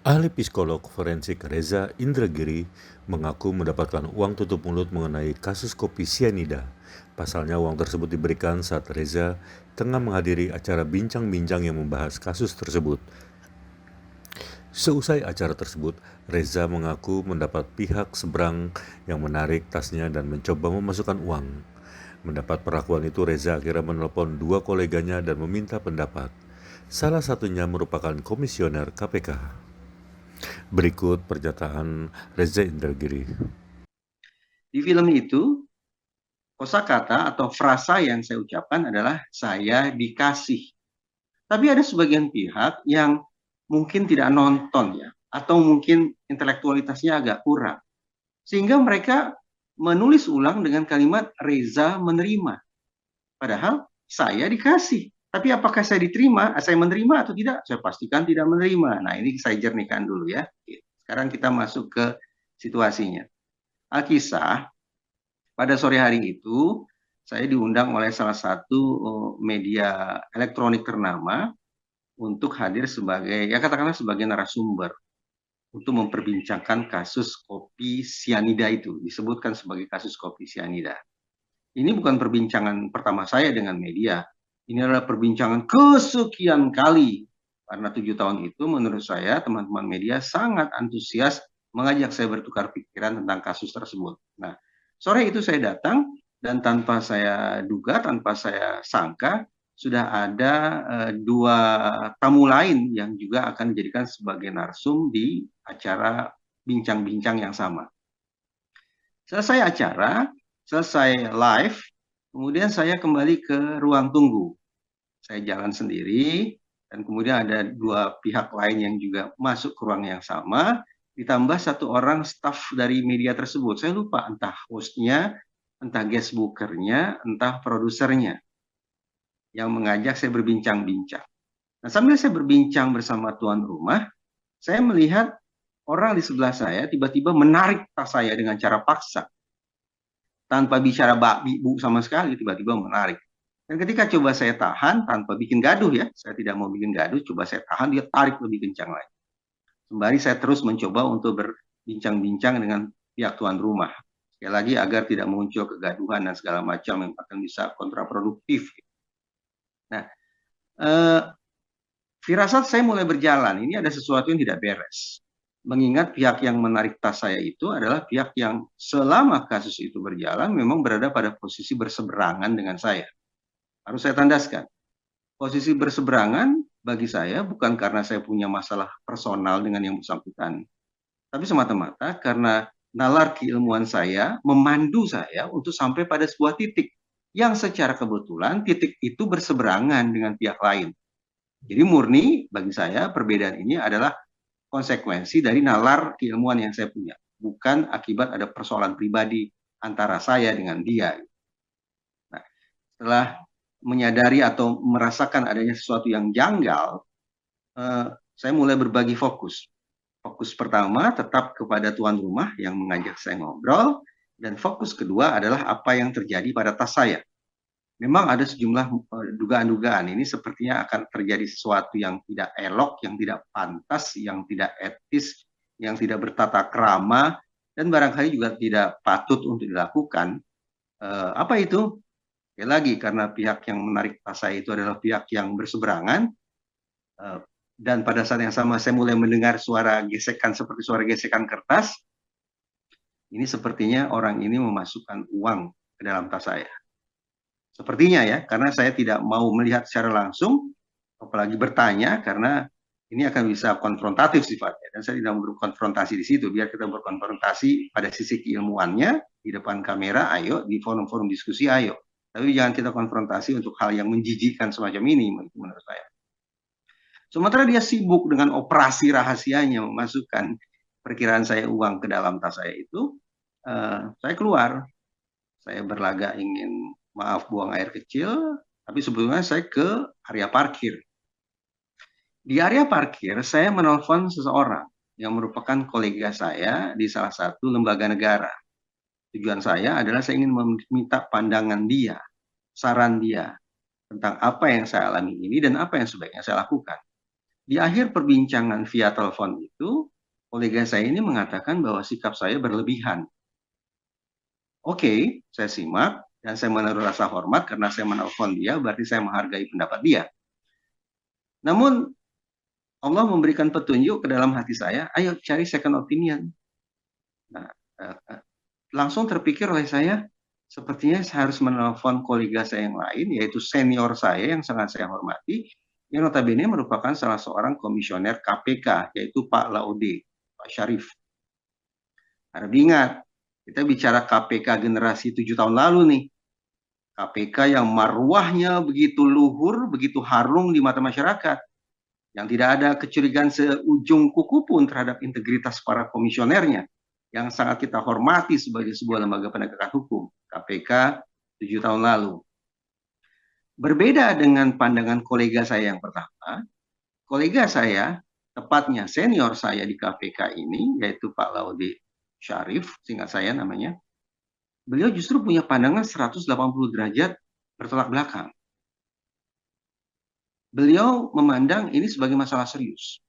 Ahli psikolog forensik Reza Indragiri mengaku mendapatkan uang tutup mulut mengenai kasus kopi sianida. Pasalnya uang tersebut diberikan saat Reza tengah menghadiri acara bincang-bincang yang membahas kasus tersebut. Seusai acara tersebut, Reza mengaku mendapat pihak seberang yang menarik tasnya dan mencoba memasukkan uang. Mendapat perlakuan itu, Reza akhirnya menelpon dua koleganya dan meminta pendapat. Salah satunya merupakan komisioner KPK. Berikut pernyataan Reza Indragiri. Di film itu, kosakata atau frasa yang saya ucapkan adalah saya dikasih. Tapi ada sebagian pihak yang mungkin tidak nonton ya, atau mungkin intelektualitasnya agak kurang. Sehingga mereka menulis ulang dengan kalimat Reza menerima. Padahal saya dikasih. Tapi apakah saya diterima, saya menerima atau tidak? Saya pastikan tidak menerima. Nah, ini saya jernihkan dulu ya. Sekarang kita masuk ke situasinya. Alkisah, pada sore hari itu, saya diundang oleh salah satu media elektronik ternama untuk hadir sebagai, ya katakanlah sebagai narasumber untuk memperbincangkan kasus kopi sianida itu. Disebutkan sebagai kasus kopi sianida. Ini bukan perbincangan pertama saya dengan media. Ini adalah perbincangan kesekian kali. Karena 7 tahun itu menurut saya teman-teman media sangat antusias mengajak saya bertukar pikiran tentang kasus tersebut. Nah, sore itu saya datang dan tanpa saya duga, tanpa saya sangka, sudah ada dua tamu lain yang juga akan dijadikan sebagai narsum di acara bincang-bincang yang sama. Selesai acara, selesai live, kemudian saya kembali ke ruang tunggu. Saya jalan sendiri, dan kemudian ada dua pihak lain yang juga masuk ke ruang yang sama, ditambah satu orang staf dari media tersebut. Saya lupa entah hostnya, entah guest bookernya, entah produsernya yang mengajak saya berbincang-bincang. Nah, sambil saya berbincang bersama tuan rumah, saya melihat orang di sebelah saya tiba-tiba menarik tas saya dengan cara paksa. Tanpa bicara bu sama sekali, tiba-tiba menarik. Dan ketika coba saya tahan, tanpa bikin gaduh ya, saya tidak mau bikin gaduh, coba saya tahan, dia tarik lebih kencang lagi. Sembari saya terus mencoba untuk berbincang-bincang dengan pihak tuan rumah. Sekali lagi agar tidak muncul kegaduhan dan segala macam yang akan bisa kontraproduktif. Nah, firasat saya mulai berjalan, ini ada sesuatu yang tidak beres. Mengingat pihak yang menarik tas saya itu adalah pihak yang selama kasus itu berjalan memang berada pada posisi berseberangan dengan saya. Harus saya tandaskan. Posisi berseberangan bagi saya bukan karena saya punya masalah personal dengan yang bersangkutan, tapi semata-mata karena nalar keilmuan saya memandu saya untuk sampai pada sebuah titik yang secara kebetulan titik itu berseberangan dengan pihak lain. Jadi murni bagi saya perbedaan ini adalah konsekuensi dari nalar keilmuan yang saya punya, bukan akibat ada persoalan pribadi antara saya dengan dia. Nah, setelah menyadari atau merasakan adanya sesuatu yang janggal, saya mulai berbagi fokus. Fokus pertama tetap kepada tuan rumah yang mengajak saya ngobrol, dan fokus kedua adalah apa yang terjadi pada tas saya. Memang ada sejumlah dugaan-dugaan ini sepertinya akan terjadi sesuatu yang tidak elok, yang tidak pantas, yang tidak etis, yang tidak bertata krama, dan barangkali juga tidak patut untuk dilakukan. Apa itu? Sekali lagi, karena pihak yang menarik tas saya itu adalah pihak yang berseberangan, dan pada saat yang sama saya mulai mendengar suara gesekan seperti suara gesekan kertas. Ini sepertinya orang ini memasukkan uang ke dalam tas saya. Sepertinya ya, karena saya tidak mau melihat secara langsung, apalagi bertanya, karena ini akan bisa konfrontatif sifatnya. Dan saya tidak mau berkonfrontasi di situ, biar kita berkonfrontasi pada sisi keilmuannya, di depan kamera, ayo, di forum-forum diskusi, ayo. Tapi jangan kita konfrontasi untuk hal yang menjijikkan semacam ini, menurut saya. Sementara dia sibuk dengan operasi rahasianya, memasukkan perkiraan saya uang ke dalam tas saya itu, saya keluar. Saya berlagak ingin maaf buang air kecil, tapi sebetulnya saya ke area parkir. Di area parkir, saya menelpon seseorang yang merupakan kolega saya di salah satu lembaga negara. Tujuan saya adalah saya ingin meminta pandangan dia, saran dia, tentang apa yang saya alami ini dan apa yang sebaiknya saya lakukan. Di akhir perbincangan via telepon itu, kolega saya ini mengatakan bahwa sikap saya berlebihan. Oke, saya simak dan saya menaruh rasa hormat karena saya menelpon dia, berarti saya menghargai pendapat dia. Namun Allah memberikan petunjuk ke dalam hati saya, ayo cari second opinion. Nah, langsung terpikir oleh saya, sepertinya saya harus menelpon kolega saya yang lain, yaitu senior saya yang sangat saya hormati, yang notabene merupakan salah seorang komisioner KPK, yaitu Pak Laude, Pak Syarif. Harap diingat, kita bicara KPK generasi 7 tahun lalu nih. KPK yang marwahnya begitu luhur, begitu harum di mata masyarakat. Yang tidak ada kecurigaan seujung kuku pun terhadap integritas para komisionernya. Yang sangat kita hormati sebagai sebuah lembaga penegakan hukum. KPK 7 tahun lalu. Berbeda dengan pandangan kolega saya yang pertama, kolega saya, tepatnya senior saya di KPK ini, yaitu Pak Laude Syarif, singkat saya namanya, beliau justru punya pandangan 180 derajat bertolak belakang. Beliau memandang ini sebagai masalah serius.